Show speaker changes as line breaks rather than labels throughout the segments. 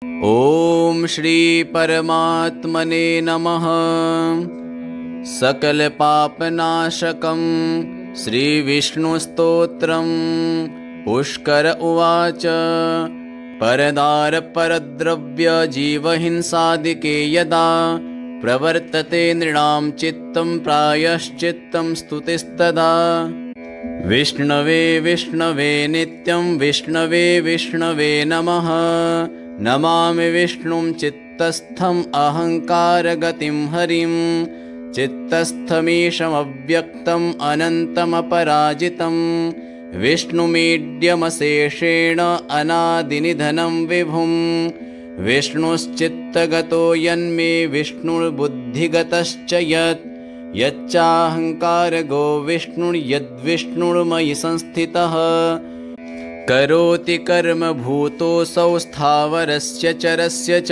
ओम श्री परमात्मने नमः। सकल पापनाशकं श्री विष्णुस्तोत्रम्। पुष्कर उवाच। परदार परद्रव्य जीवहिंसादिके यदा प्रवर्तते नृणां चित्तं प्रायश्चित्तं स्तुतिस्तदा। विष्णवे विष्णवे नित्यं विष्णवे विष्णवे नमः। नमामि विष्णुं चित्तस्थम् अहङ्कारगतिं हरिं। चित्तस्थमीशमव्यक्तम् अनन्तमपराजितं। विष्णुमीड्यमशेषेण अनादिनिधनं विभुं। विष्णुश्चित्तगतो यन्मे विष्णुर्बुद्धिगतश्च यत्। यच्चाहङ्कारगो विष्णुर्यद्विष्णुर्मयि संस्थितः। करोति कर्म भूतोऽसौ स्थावरस्य चरस्य च।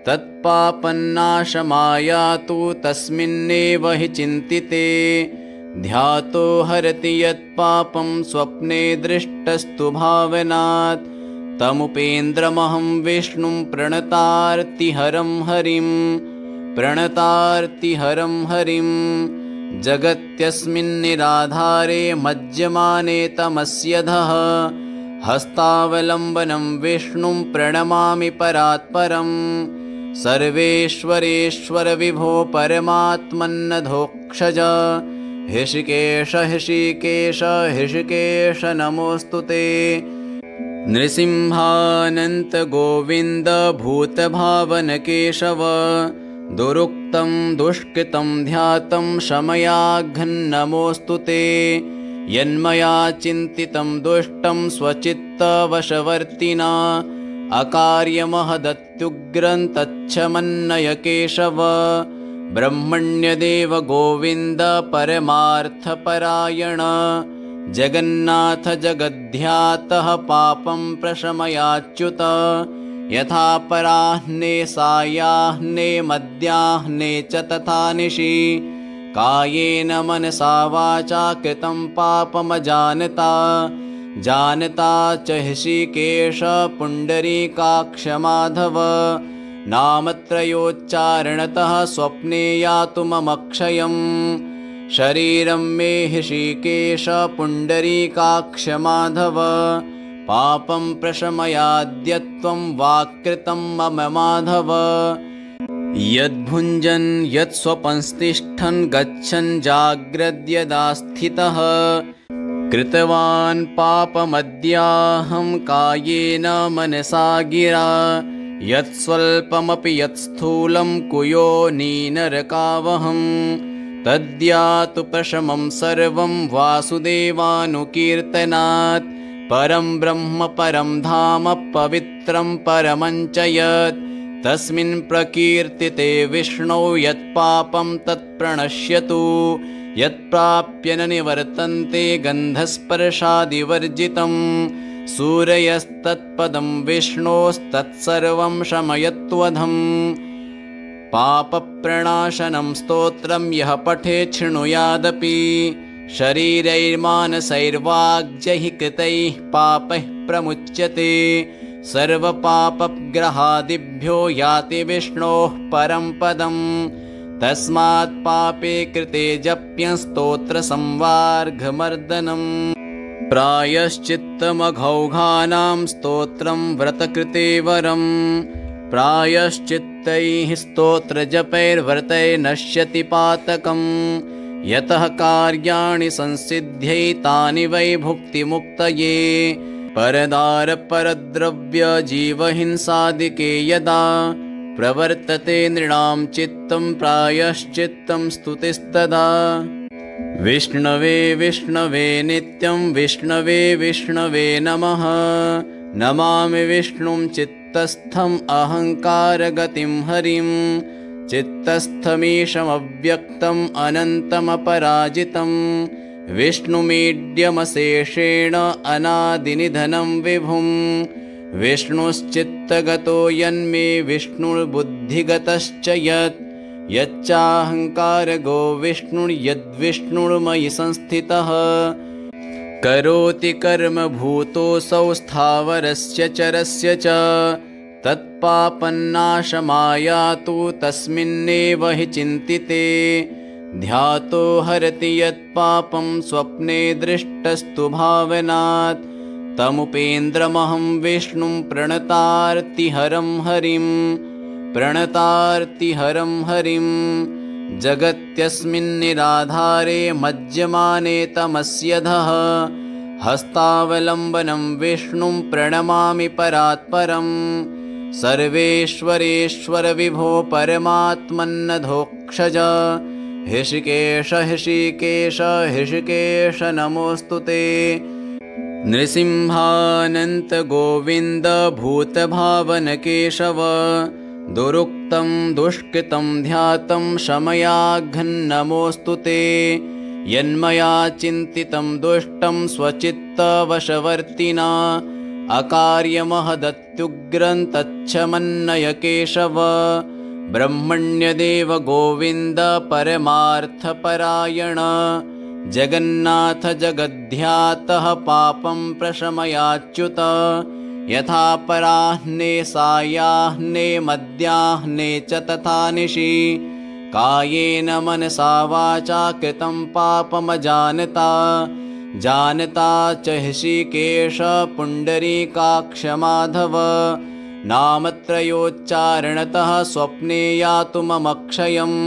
तत्पापन्नाशमायातु तस्मिन्नेव हि चिन्तिते। ध्यातो हरति यत्पापं स्वप्ने दृष्टस्तु भावनात्। तमुपेन्द्रमहं विष्णुं प्रणतार्तिहरं हरिं। प्रणतार्तिहरं हरिं। जगत्यस्मिन्निराधारे मज्यमाने तमस्यधः। हस्तावलम्बनं विष्णुं प्रणमामि परात्परं। सर्वेश्वरेश्वर विभो परमात्मन्नधोक्षज। हृषिकेश हृषिकेश हृषिकेश नमोऽस्तु ते। नृसिंहानन्त गोविन्द भूतभावन केशव। दुरुक्तं दुष्कृतं ध्यातं शमयाघ्नमोऽस्तु ते। यन्मया चिन्तितं दुष्टं स्वचित्तवशवर्तिना। अकार्यमहदत्युग्रं तच्छमन्नय केशव। ब्रह्मण्यदेव गोविन्द परमार्थपरायण। जगन्नाथ जगद्ध्यातः पापं प्रशमयाच्युत। यथा पराह्ने सायाह्ने मध्याह्ने च तथा निशि। कायेन मनसा वाचा कृतं पापमजानता। जानता च हृषिकेश पुण्डरीकाक्ष माधव। नामत्रयोच्चारणतः स्वप्ने यातु मम क्षयम्। शरीरं मे हृषिकेश पुण्डरीकाक्ष माधव। पापं प्रशमयाद्यत्वं वाक्कृतं मम माधव। यद्भुञ्जन् यत्स्वपंस्तिष्ठन् गच्छन् जाग्रद्यदा स्थितः। कृतवान् पापमद्याहं कायेन मनसा गिरा। यत्स्वल्पमपि यत्स्थूलं कुयोनिनरकावहं। तद्यातु प्रशमं सर्वं वासुदेवानुकीर्तनात्। परं ब्रह्म परं धाम पवित्रं परमं च यत्। तस्मिन् प्रकीर्तिते विष्णौ यत्पापं तत्प्रणश्यतु। यत्प्राप्य न निवर्तन्ते गन्धस्पर्शादिवर्जितं। सूरयस्तत्पदं विष्णोस्तत्सर्वं शमयत्वधम्। पापप्रणाशनं स्तोत्रं यः पठेत् शृणुयादपि। शरीरैर्मानसैर्वाग्जैः कृतैः पापैः प्रमुच्यते। सर्वपापग्रहादिभ्यो याति विष्णोः परं पदम्। तस्मात् पापे कृते जप्यं स्तोत्रसंवार्घमर्दनम्। प्रायश्चित्तमघौघानां स्तोत्रं व्रतकृते वरम्। प्रायश्चित्तैः स्तोत्रजपैर्व्रतैर्नश्यति पातकम्। यतः कार्याणि संसिद्ध्यै तानि वै भुक्तिमुक्तये। परदार परद्रव्य जीवहिंसादिके यदा प्रवर्तते नृणां चित्तं प्रायश्चित्तं स्तुतिस्तदा। विष्णवे विष्णवे नित्यं विष्णवे विष्णवे नमः। नमामि विष्णुं चित्तस्थम् अहङ्कारगतिं हरिं। चित्तस्थमीशमव्यक्तम् अनन्तमपराजितं। विष्णुमीड्यमशेषेण अनादिनिधनं विभुं। विष्णुश्चित्तगतो यन्मे विष्णुर्बुद्धिगतश्च यत्। यच्चाहङ्कारगो विष्णुर्यद्विष्णुर्मयि संस्थितः। करोति कर्म भूतोऽसौ स्थावरस्य चरस्य च तत्पापन्नाशमायातु तस्मिन्नेव हि चिन्तिते ध्यातो हरति यत्पापं स्वप्ने दृष्टस्तु भावनात् तमुपेन्द्रमहं विष्णुं प्रणतार्तिहरं हरिं जगत्यस्मिन्निराधारे मज्यमाने तमस्यधः हस्तावलम्बनं विष्णुं प्रणमामि परात्परं सर्वेश्वरेश्वर विभो परमात्मन्नधोक्षज हृषिकेश नमोऽस्तु ते नृसिंहानन्त गोविन्द भूतभावनकेशव दुरुक्तं दुष्कृतं ध्यातं शमयाघ्नमोऽस्तु ते यन्मया चिन्तितं दुष्टं स्वचित्तवशवर्तिना अकार्यमहदत्युग्रं तच्छमन्नय केशव ब्रह्मण्यदेव गोविन्द परमार्थपरायण जगन्नाथ जगद्ध्यातः पापं प्रशमयाच्युत यथा पराह्ने सायाह्ने मध्याह्ने च तथा निशि कायेन मनसा वाचा कृतं पापमजानता जानता च हृषिकेश पुण्डरीकाक्ष माधव नामत्रयोच्चारणतः स्वप्ने यातु ममक्षयम्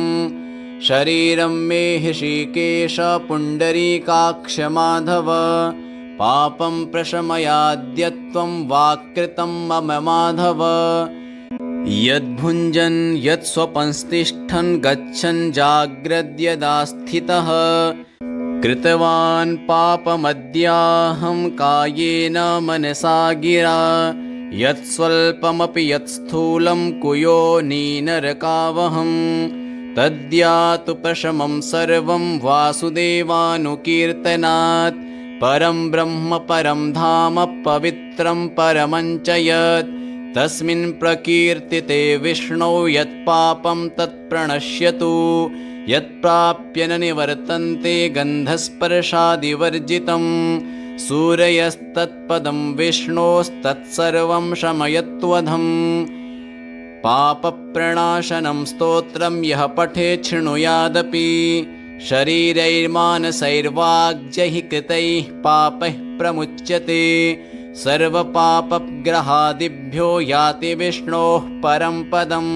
शरीरं मे हृषिकेश पुण्डरीकाक्ष माधव पापं प्रशमयाद्यत्वं वाक्कृतं मम माधव यद्भुञ्जन् यत्स्वपंस्तिष्ठन् गच्छन् जाग्रद्यदा स्थितः कृतवान् पापमद्याहं कायेन मनसा गिरा यत्स्वल्पमपि यत्स्थूलं कुयोनिनरकावहं तद्यातु प्रशमं सर्वं वासुदेवानुकीर्तनात् परं ब्रह्म परं धाम पवित्रं परमं च यत् तस्मिन् प्रकीर्तिते विष्णौ यत्पापं तत्प्रणश्यतु यत्प्राप्य न निवर्तन्ते गन्धस्पर्शादिवर्जितं सूरयस्तत्पदं विष्णोस्तत्सर्वं शमयत्वधम् पापप्रणाशनं स्तोत्रं यः पठेत् शृणुयादपि शरीरैर्मानसैर्वाग्यैः कृतैः पापैः प्रमुच्यते सर्वपापग्रहादिभ्यो याति विष्णोः परं पदम्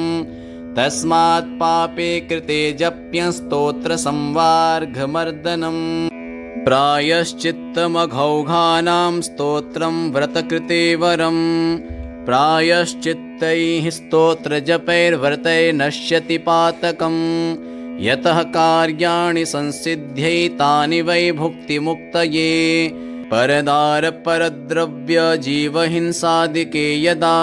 तस्मात् पापे कृते जप्यं स्तोत्रसंवार्घमर्दनम् प्रायश्चित्तमघौघानां स्तोत्रं व्रतकृते वरम् प्रायश्चित्तैः स्तोत्रजपैर्व्रतैर्नश्यति पातकम् यतः कार्याणि संसिद्ध्यै तानि वै भुक्तिमुक्तये परदारपरद्रव्यजीवहिंसादिके यदा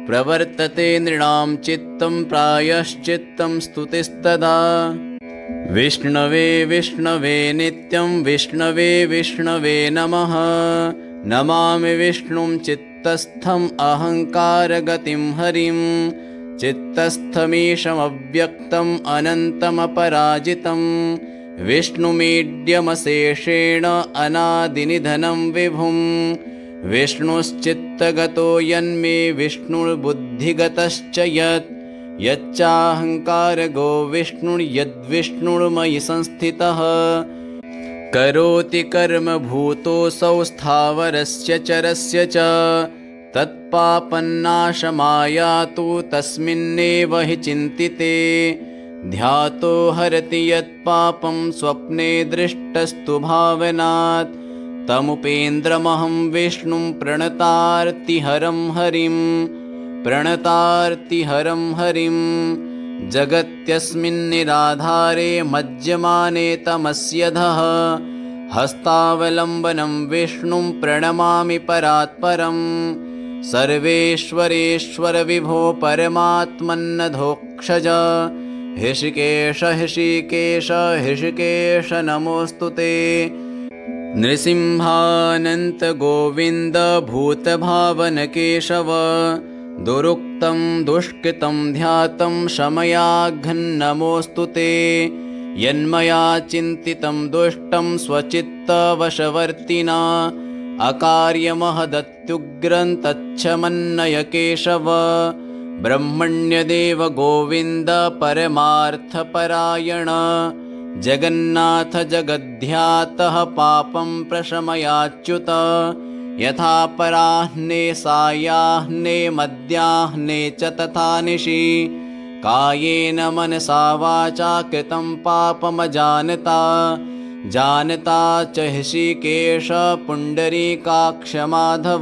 प्रवर्तते नृणां चित्तं प्रायश्चित्तं स्तुतिस्तदा विष्णवे विष्णवे नित्यं विष्णवे विष्णवे नमः नमामि विष्णुं चित्तस्थम् अहङ्कारगतिं हरिं चित्तस्थमीशमव्यक्तम् अनन्तमपराजितं विष्णुमीड्यमशेषेण अनादिनिधनं विभुं विष्णुश्चित्तगतो यन्मे विष्णुर्बुद्धिगतश्च यत् यच्चाहङ्कारगो विष्णुर्यद्विष्णुर्मयि संस्थितः करोति कर्म भूतोऽसौ स्थावरस्य चरस्य च तत्पापन्नाशमायातु तस्मिन्नेव हि चिन्तिते ध्यातो हरति यत्पापं स्वप्ने दृष्टस्तु भावनात् तमुपेन्द्रमहं विष्णुं प्रणतार्तिहरं हरिं जगत्यस्मिन्निराधारे मज्यमाने तमस्यधः हस्तावलम्बनं विष्णुं प्रणमामि परात्परं सर्वेश्वरेश्वर विभो परमात्मन्नधोक्षज हृषिकेश नमोऽस्तु ते नृसिंहानन्त गोविन्द भूतभावनकेशव दुरुक्तं दुष्कृतं ध्यातं शमयाघ्नमोऽस्तु ते यन्मया चिन्तितं दुष्टं स्वचित्तवशवर्तिना अकार्यमहदत्युग्रं तच्छमन्नय केशव। ब्रह्मण्यदेव गोविन्द परमार्थपरायण। जगन्नाथ जगद्ध्यातः पापं प्रशमयाच्युत। यथा पराह्ने सायाह्ने मध्याह्ने च तथा निशि। कायेन मनसा वाचा कृतं पापमजानता। जानता च हृषीकेश पुण्डरीकाक्ष माधव।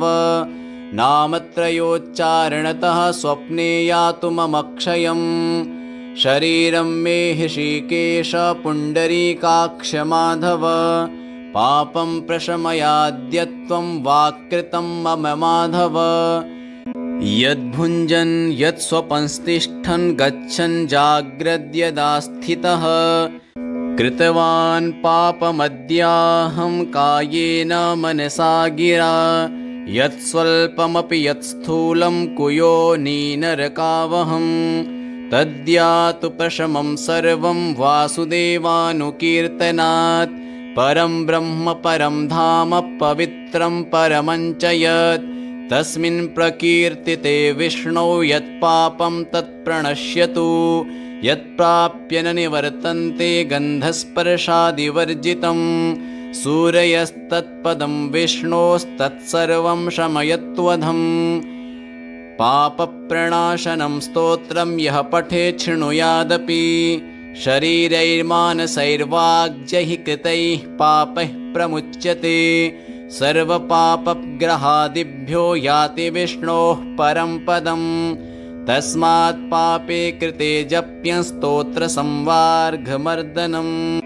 नामत्रयोच्चारणतः स्वप्ने यातुमक्षयम्। शरीरं मे हृषीकेश पुण्डरीकाक्ष माधव। पापं प्रशमयाद्यत्वं वाक्कृतं मम माधव। यद्भुञ्जन् यत्स्वपंस्तिष्ठन् गच्छन् जाग्रद्यदा स्थितः। कृतवान् पापमद्याहं कायेन मनसा गिरा। यत्स्वल्पमपि यत्स्थूलं कुयोनिनरकावहं। तद्यातु प्रशमं सर्वं वासुदेवानुकीर्तनात्। परं ब्रह्म परं धाम पवित्रं परमं च यत्। तस्मिन् प्रकीर्तिते विष्णौ यत्पापं तत्प्रणश्यतु। यत्प्राप्य न निवर्तन्ते गन्धस्पर्शादिवर्जितं। सूरयस्तत्पदं विष्णोस्तत्सर्वं शमयत्वधम्। पापप्रणाशनं स्तोत्रं यः पठेत् शृणुयादपि। शरीरैर्मानसैर्वाग्यैः कृतैः पापैः प्रमुच्यते। सर्वपापग्रहादिभ्यो याति विष्णोः परं पदम्। तस्मात् पापे कृते जप्यं स्तोत्रसंवार्घमर्दनम्।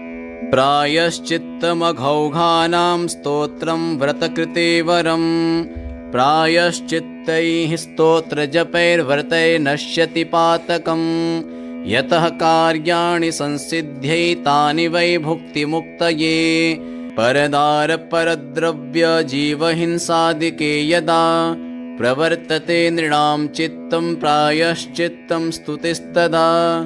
प्रायश्चित्तमघौघानां स्तोत्रं व्रतकृते वरम्। प्रायश्चित्तैः स्तोत्रजपैर्व्रतैर्नश्यति पातकम्। यतः कार्याणि संसिद्ध्यै तानि वै भुक्तिमुक्तये। परदारपरद्रव्य जीवहिंसादिके यदा। प्रवर्तते नृणां चित्तं प्रायश्चित्तं स्तुतिस्तदा।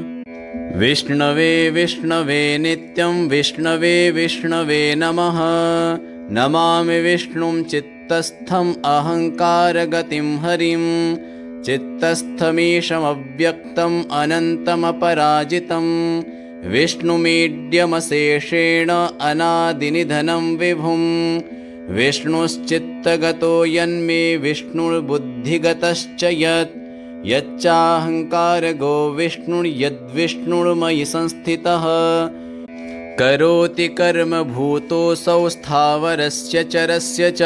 विष्णवे विष्णवे नित्यं विष्णवे विष्णवे नमः। नमामि विष्णुं चित्तस्थम् अहङ्कारगतिं हरिं। चित्तस्थमीशमव्यक्तम् अनन्तमपराजितं। विष्णुमीड्यमशेषेण अनादिनिधनं विभुम्। विष्णुश्चित्तगतो यन्मे विष्णुर्बुद्धिगतश्च यत्। यच्चाहङ्कारगो विष्णुर्यद्विष्णुर्मयि संस्थितः। करोति कर्म भूतोऽसौ स्थावरस्य चरस्य च।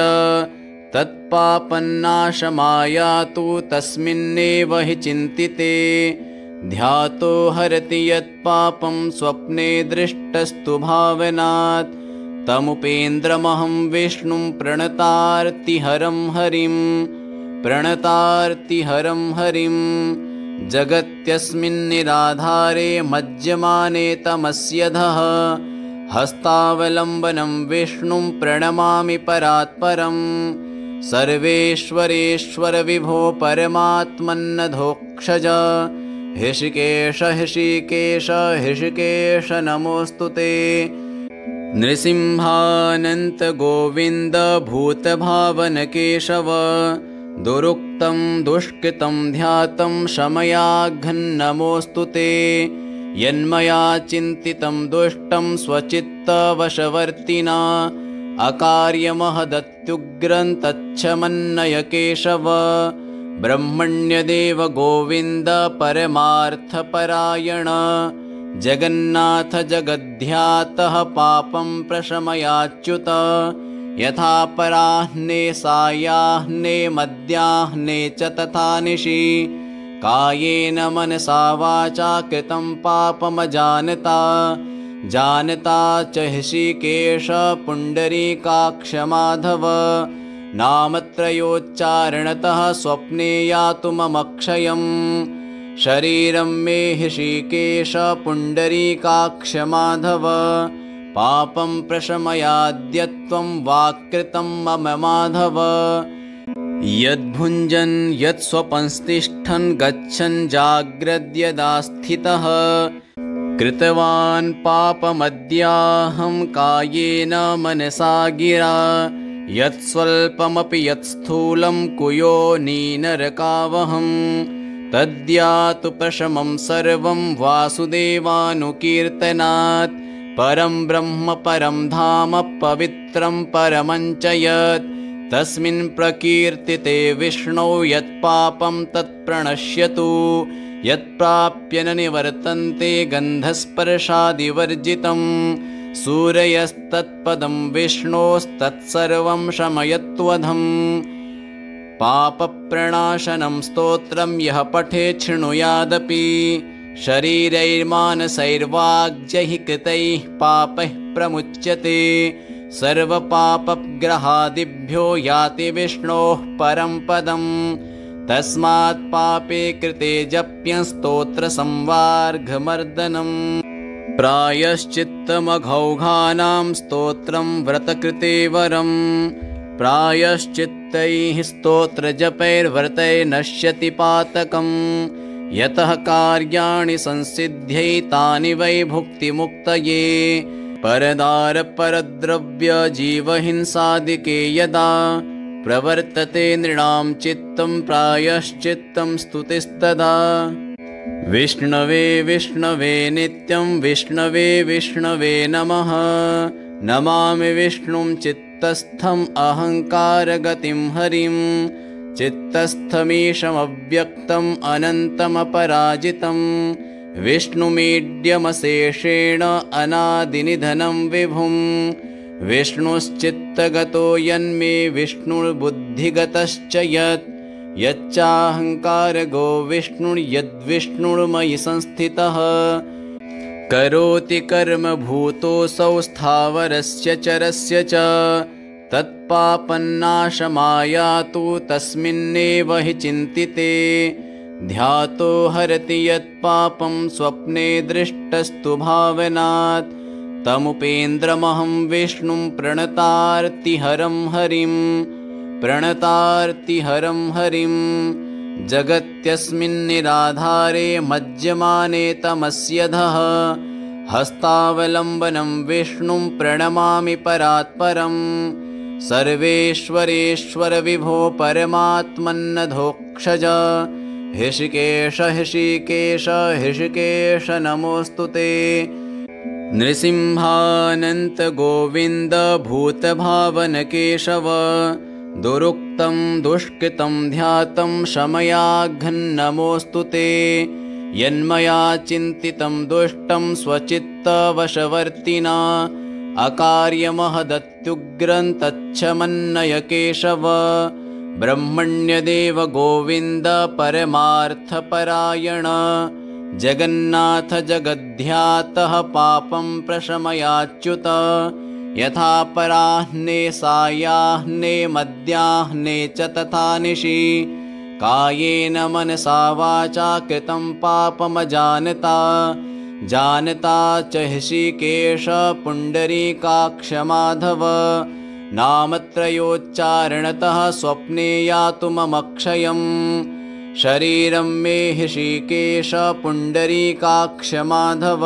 तत्पापन्नाशमायातु तस्मिन्नेव हि चिन्तिते। ध्यातो हरति यत्पापं स्वप्ने दृष्टस्तु भावनात्। तमुपेन्द्रमहं विष्णुं प्रणतार्तिहरं हरिं। प्रणतार्तिहरं हरिं। जगत्यस्मिन्निराधारे मज्यमाने तमस्यधः। हस्तावलम्बनं विष्णुं प्रणमामि परात्परम्। सर्वेश्वरेश्वर विभो परमात्मन्नधोक्षज। हृषिकेश हृषिकेश हृषिकेश नमोऽस्तु ते। नृसिंहानन्त गोविन्द भूतभावन केशव। दुरुक्तं दुष्कृतं ध्यातं शमयाघ्नमोऽस्तु ते। यन्मया चिन्तितं दुष्टं स्वचित्तवशवर्तिना। अकार्यमहदत्युग्रं तच्छमन्नय केशव। ब्रह्मण्यदेव गोविन्द परमार्थपरायण। जगन्नाथ जगद्ध्यातः पापं प्रशमयाच्युत। यथा पराह्ने सायाह्ने मध्याह्ने च तथा निशि। कायेन मनसा वाचा कृतं पापमजानता। जानता च हृषीकेश पुण्डरीकाक्ष माधव। नामत्रयोच्चारणतः स्वप्ने यातुमक्षयम्। शरीरं मे हृषीकेश पुण्डरीकाक्ष माधव। पापं प्रशमयाद्यत्वं वाक्कृतं मम माधव। यद्भुञ्जन् यत्स्वपंस्तिष्ठन् गच्छन् जाग्रद्यदा स्थितः। कृतवान् पापमद्याहं कायेन मनसा गिरा। यत्स्वल्पमपि यत्स्थूलं कुयोनिनरकावहं तद्यातु प्रशमं सर्वं वासुदेवानुकीर्तनात् परं ब्रह्म परं धाम पवित्रं परमञ्च यत् तस्मिन् प्रकीर्तिते विष्णौ यत्पापं तत्प्रणश्यतु यत्प्राप्य न निवर्तन्ते गन्धस्पर्शादिवर्जितं सूरयस्तत्पदं विष्णोस्तत्सर्वं शमयत्वधम् पापप्रणाशनं स्तोत्रं यः पठेत् शृणुयादपि शरीरैर्मानसैर्वाग्यैः कृतैः पापैः प्रमुच्यते सर्वपापग्रहादिभ्यो याति विष्णोः परं पदम् तस्मात् पापे कृते जप्यं स्तोत्रसंवार्घमर्दनम् प्रायश्चित्तमघौघानां स्तोत्रं व्रतकृते वरम् प्रायश्चित्तैः स्तोत्रजपैर्व्रतैर्नश्यति पातकम् यतः कार्याणि संसिद्ध्यै तानि वै भुक्तिमुक्तये परदारपरद्रव्यजीवहिंसादिके यदा प्रवर्तते नृणां चित्तं प्रायश्चित्तं स्तुतिस्तदा विष्णवे विष्णवे नित्यं विष्णवे विष्णवे नमः नमामि विष्णुं चित्तस्थम् अहङ्कारगतिं हरिं चित्तस्थमीशमव्यक्तम् अनन्तमपराजितं विष्णुमीड्यमशेषेण अनादिनिधनं विभुं विष्णुश्चित्तगतो यन्मे विष्णुर्बुद्धिगतश्च यत् यच्चाहङ्कारगो विष्णुर्यद्विष्णुर्मयि संस्थितः करोति कर्म भूतोऽसौ स्थावरस्य चरस्य च तत्पापन्नाशमायातु तस्मिन्नेव हि चिन्तिते ध्यातो हरति यत्पापं स्वप्ने दृष्टस्तु भावनात् तमुपेन्द्रमहं विष्णुं प्रणतार्तिहरं हरिं जगत्यस्मिन्निराधारे मज्यमाने तमस्यधः हस्तावलम्बनं विष्णुं प्रणमामि परात्परं सर्वेश्वरेश्वर विभो परमात्मन्नधोक्षज हृषिकेश हृषिकेश हृषिकेश नमोऽस्तु ते नृसिंहानन्त गोविन्द भूतभावन केशव दुरुक्तं दुष्कृतं ध्यातं शमयाघ्नमोऽस्तु ते यन्मया चिन्तितं दुष्टं स्वचित्तवशवर्तिना अकार्यमहदत्युग्रं तच्छमन्नय केशव ब्रह्मण्यदेव गोविन्द परमार्थपरायण जगन्नाथ जगद्ध्यातः पापं प्रशमयाच्युत यथा पराह्ने सायाह्ने मध्याह्ने च तथा निशि कायेन मनसा वाचा कृतं पापमजानता जानता च हृषिकेश पुण्डरीकाक्ष माधव नामत्रयोच्चारणतः स्वप्ने यातु मम क्षयम् शरीरं मे हृषिकेश पुण्डरीकाक्ष माधव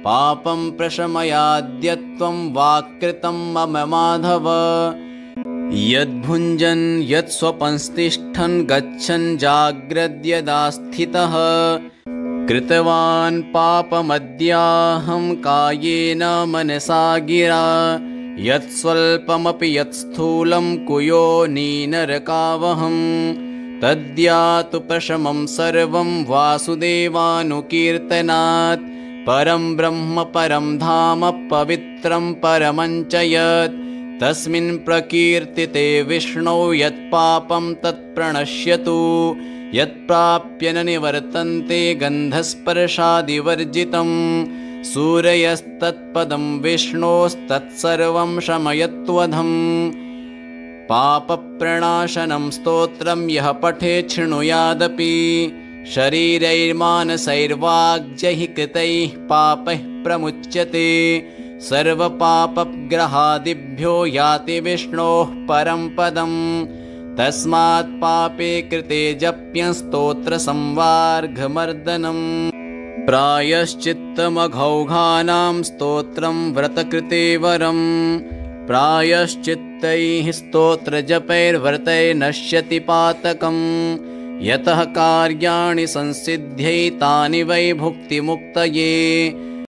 पापं प्रशमयाद्यत्वं वाक्कृतं मम माधव यद्भुञ्जन् यत्स्वपंस्तिष्ठन् गच्छन् जाग्रद्यदा स्थितः कृतवान् पापमद्याहं कायेन मनसा गिरा यत्स्वल्पमपि यत्स्थूलं कुयोनिनरकावहं तद्यातु प्रशमं सर्वं वासुदेवानुकीर्तनात् परं ब्रह्म परं धाम पवित्रं परमञ्च यत् तस्मिन् प्रकीर्तिते विष्णौ यत्पापं तत्प्रणश्यतु यत्प्राप्य न निवर्तन्ते गन्धस्पर्शादिवर्जितं सूरयस्तत्पदं विष्णोस्तत्सर्वं शमयत्वधम् पापप्रणाशनं स्तोत्रं यः पठेत् शृणुयादपि शरीरैर्मानसैर्वाग्यैः कृतैः पापैः प्रमुच्यते सर्वपापग्रहादिभ्यो याति विष्णोः परं पदम् तस्मात् पापे कृते जप्यं स्तोत्रसंवार्घमर्दनम् प्रायश्चित्तमघौघानां स्तोत्रं व्रतकृते वरम् प्रायश्चित्त नित्यैः स्तोत्रजपैर्व्रतैः नश्यति पातकम् यतः कार्याणि संसिद्ध्यै तानि वै भुक्तिमुक्तये